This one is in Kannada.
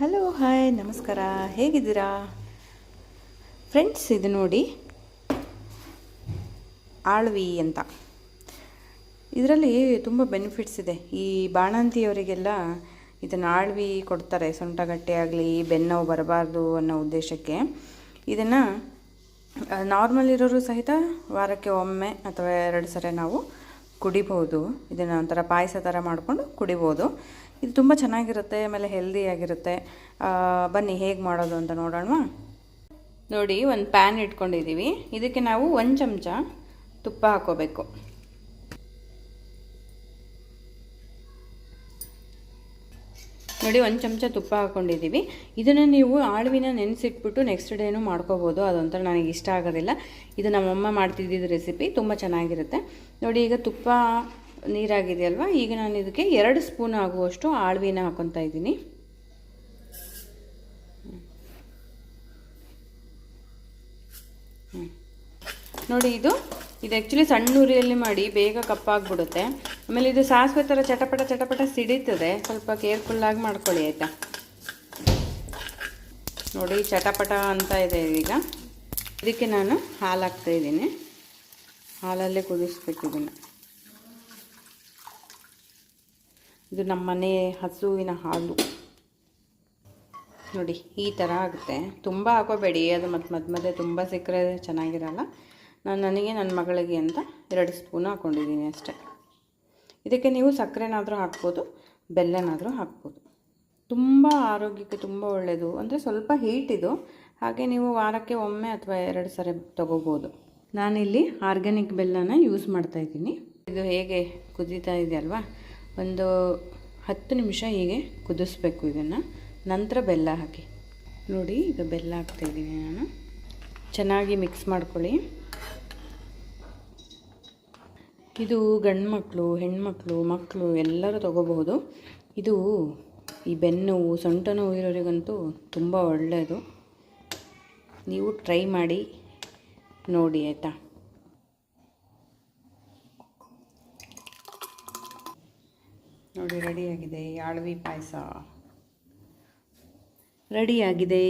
ಹಲೋ ಹಾಯ್ ನಮಸ್ಕಾರ, ಹೇಗಿದ್ದೀರಾ ಫ್ರೆಂಡ್ಸ್? ಇದು ನೋಡಿ ಆಳ್ವಿ ಅಂತ. ಇದರಲ್ಲಿ ತುಂಬ ಬೆನಿಫಿಟ್ಸ್ ಇದೆ. ಈ ಬಾಣಂತಿಯವರಿಗೆಲ್ಲ ಇದನ್ನು ಆಳ್ವಿ ಕೊಡ್ತಾರೆ. ಸೊಂಟಗಟ್ಟೆ ಆಗಲಿ ಬೆನ್ನೋವು ಬರಬಾರ್ದು ಅನ್ನೋ ಉದ್ದೇಶಕ್ಕೆ ಇದನ್ನು ನಾರ್ಮಲ್ ಇರೋರು ಸಹಿತ ವಾರಕ್ಕೆ ಒಮ್ಮೆ ಅಥವಾ 2 ಸರಿ ನಾವು ಕುಡಿಬೋದು. ಇದನ್ನು ಒಂಥರ ಪಾಯಸ ಥರ ಮಾಡಿಕೊಂಡು ಕುಡಿಬೋದು. ಇದು ತುಂಬ ಚೆನ್ನಾಗಿರುತ್ತೆ, ಆಮೇಲೆ ಹೆಲ್ದಿಯಾಗಿರುತ್ತೆ. ಬನ್ನಿ ಹೇಗೆ ಮಾಡೋದು ಅಂತ ನೋಡೋಣ. ನೋಡಿ, ಒಂದು ಪ್ಯಾನ್ ಇಟ್ಕೊಂಡಿದ್ದೀವಿ. ಇದಕ್ಕೆ ನಾವು 1 ಚಮಚ ತುಪ್ಪ ಹಾಕೋಬೇಕು. ನೋಡಿ, 1 ಚಮಚ ತುಪ್ಪ ಹಾಕ್ಕೊಂಡಿದ್ದೀವಿ. ಇದನ್ನು ನೀವು ಆಳ್ವಿನ ನೆನೆಸಿಟ್ಬಿಟ್ಟು ನೆಕ್ಸ್ಟ್ ಡೇನೂ ಮಾಡ್ಕೋಬೋದು. ಅದೊಂಥರ ನನಗೆ ಇಷ್ಟ ಆಗೋದಿಲ್ಲ. ಇದು ನಮ್ಮಮ್ಮ ಮಾಡ್ತಿದ್ದಿದ್ದು ರೆಸಿಪಿ, ತುಂಬ ಚೆನ್ನಾಗಿರುತ್ತೆ. ನೋಡಿ, ಈಗ ತುಪ್ಪ ನೀರಾಗಿದೆಯಲ್ವ, ಈಗ ನಾನು ಇದಕ್ಕೆ 2 ಸ್ಪೂನ್ ಆಗುವಷ್ಟು ಆಳ್ವಿನ ಹಾಕ್ಕೊತಾ ಇದ್ದೀನಿ. ನೋಡಿ, ಇದು ಆ್ಯಕ್ಚುಲಿ ಸಣ್ಣ ಉರಿಯಲ್ಲಿ ಮಾಡಿ ಬೇಗ ಕಪ್ಪಾಗ್ಬಿಡುತ್ತೆ. ಆಮೇಲೆ ಇದು ಸಾಸಿವೆ ಥರ ಚಟಪಟ ಸಿಡಿತದೆ. ಸ್ವಲ್ಪ ಕೇರ್ಫುಲ್ಲಾಗಿ ಮಾಡ್ಕೊಳ್ಳಿ, ಆಯಿತಾ? ನೋಡಿ, ಚಟಪಟ ಅಂತ ಇದೆ. ಈಗ ಇದಕ್ಕೆ ನಾನು ಹಾಲು ಹಾಕ್ತಾಯಿದ್ದೀನಿ. ಹಾಲಲ್ಲೇ ಕುದಿಸ್ಬೇಕು ಇದನ್ನು. ಇದು ನಮ್ಮ ಮನೆ ಹಸುವಿನ ಹಾಲು. ನೋಡಿ, ಈ ಥರ ಆಗುತ್ತೆ. ತುಂಬ ಹಾಕೋಬೇಡಿ, ಅದು ಮಧ್ಯೆ ತುಂಬ ಸಿಕ್ಕರೆ ಚೆನ್ನಾಗಿರಲ್ಲ. ನನಗೆ ನನ್ನ ಮಗಳಿಗೆ ಅಂತ 2 ಸ್ಪೂನ್ ಹಾಕ್ಕೊಂಡಿದ್ದೀನಿ ಅಷ್ಟೇ. ಇದಕ್ಕೆ ನೀವು ಸಕ್ಕರೆನಾದರೂ ಹಾಕ್ಬೋದು, ಬೆಲ್ಲನಾದರೂ ಹಾಕ್ಬೋದು. ತುಂಬ ಆರೋಗ್ಯಕ್ಕೆ ತುಂಬ ಒಳ್ಳೆಯದು. ಅಂದರೆ ಸ್ವಲ್ಪ ಹೀಟ್ ಇದು. ಹಾಗೆ ನೀವು ವಾರಕ್ಕೆ ಒಮ್ಮೆ ಅಥವಾ 2 ಸರಿ ತೊಗೋಬೋದು. ನಾನಿಲ್ಲಿ ಆರ್ಗ್ಯಾನಿಕ್ ಬೆಲ್ಲನ ಯೂಸ್ ಮಾಡ್ತಾಯಿದ್ದೀನಿ. ಇದು ಹೇಗೆ ಕುದೀತಾ ಇದೆಯಲ್ವಾ, ಒಂದು 10 ನಿಮಿಷ ಹೀಗೆ ಕುದಿಸ್ಬೇಕು ಇದನ್ನು. ನಂತರ ಬೆಲ್ಲ ಹಾಕಿ. ನೋಡಿ, ಈಗ ಬೆಲ್ಲ ಹಾಕ್ತಾಯಿದ್ದೀನಿ ನಾನು. ಚೆನ್ನಾಗಿ ಮಿಕ್ಸ್ ಮಾಡ್ಕೊಳ್ಳಿ. ಇದು ಗಂಡು ಮಕ್ಕಳು, ಹೆಣ್ಮಕ್ಳು, ಮಕ್ಕಳು ಎಲ್ಲರೂ ತೊಗೋಬಹುದು. ಇದು ಈ ಬೆನ್ನೋವು, ಸೊಂಟ ನೋವು ಇರೋರಿಗಂತೂ ತುಂಬ ಒಳ್ಳೆಯದು. ನೀವು ಟ್ರೈ ಮಾಡಿ ನೋಡಿ, ಆಯಿತಾ? ನೋಡಿ, ರೆಡಿಯಾಗಿದೆ. ಆಳ್ವಿ ಪಾಯಸ ರೆಡಿಯಾಗಿದೆ.